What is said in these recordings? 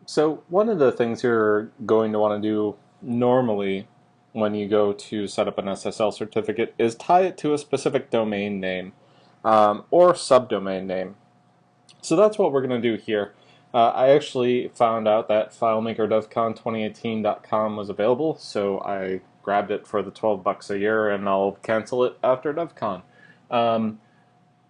So one of the things you're going to want to do normally when you go to set up an SSL certificate is tie it to a specific domain name or subdomain name. So that's what we're going to do here. I actually found out that FileMaker.devcon2018.com was available, so I grabbed it for the 12 bucks a year, and I'll cancel it after DevCon. Um,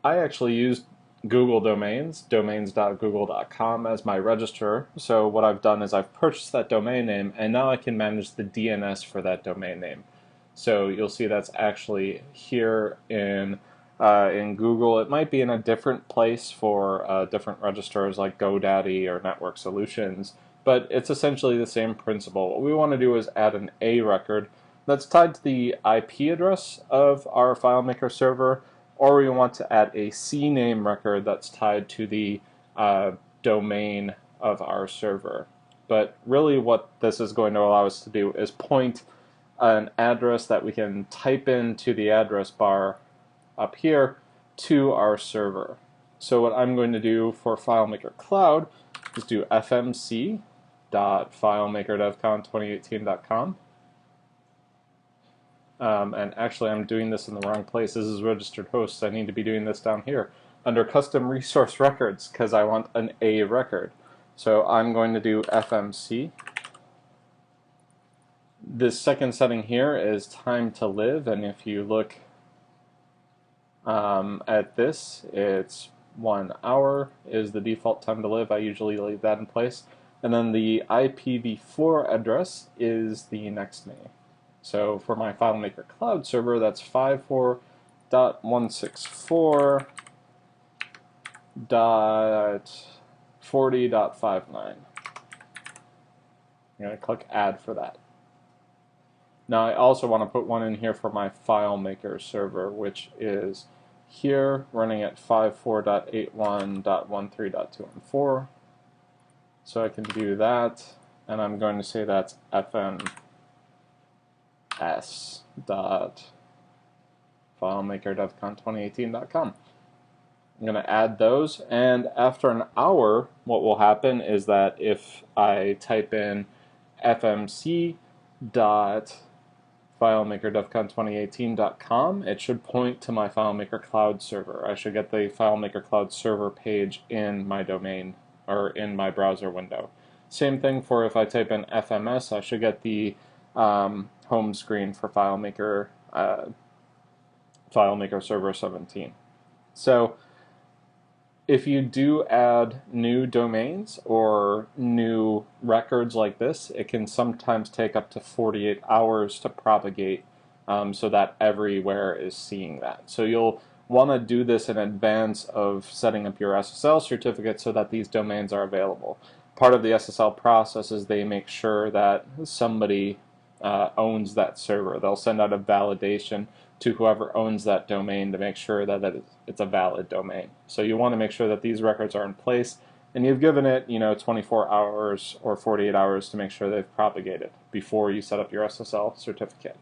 I actually used Google domains, domains.google.com, as my registrar. So what I've done is I've purchased that domain name, and now I can manage the DNS for that domain name. So you'll see that's actually here in Google. It might be in a different place for different registrars like GoDaddy or Network Solutions, but it's essentially the same principle. What we want to do is add an A record that's tied to the IP address of our FileMaker server, or we want to add a CNAME record that's tied to the domain of our server. But really what this is going to allow us to do is point an address that we can type into the address bar up here to our server. So what I'm going to do for FileMaker Cloud is do fmc.filemakerdevcon2018.com. And actually I'm doing this in the wrong place. This is registered hosts. I need to be doing this down here under custom resource records because I want an A record. So I'm going to do fmc. This second setting here is time to live, and if you look at this, it's 1 hour is the default time to live. I usually leave that in place. And then the IPv4 address is the next name. So for my FileMaker Cloud server, that's 54.164.40.59. I'm going to click Add for that. Now I also want to put one in here for my FileMaker server, which is here running at 54.81.13.214. So I can do that, and I'm going to say that's fms.filemakerdevcon2018.com. I'm going to add those, and after an hour, what will happen is that if I type in fmc.filemakerdevcon2018.com, it should point to my FileMaker Cloud server. I should get the FileMaker Cloud server page in my domain or in my browser window. Same thing for if I type in FMS, I should get the home screen for FileMaker FileMaker Server 17. So if you do add new domains or new records like this, it can sometimes take up to 48 hours to propagate so that everywhere is seeing that. So you'll want to do this in advance of setting up your SSL certificate so that these domains are available. Part of the SSL process is they make sure that somebody owns that server. They'll send out a validation to whoever owns that domain to make sure that it's a valid domain. So you want to make sure that these records are in place, and you've given it, 24 hours or 48 hours to make sure they've propagated before you set up your SSL certificate.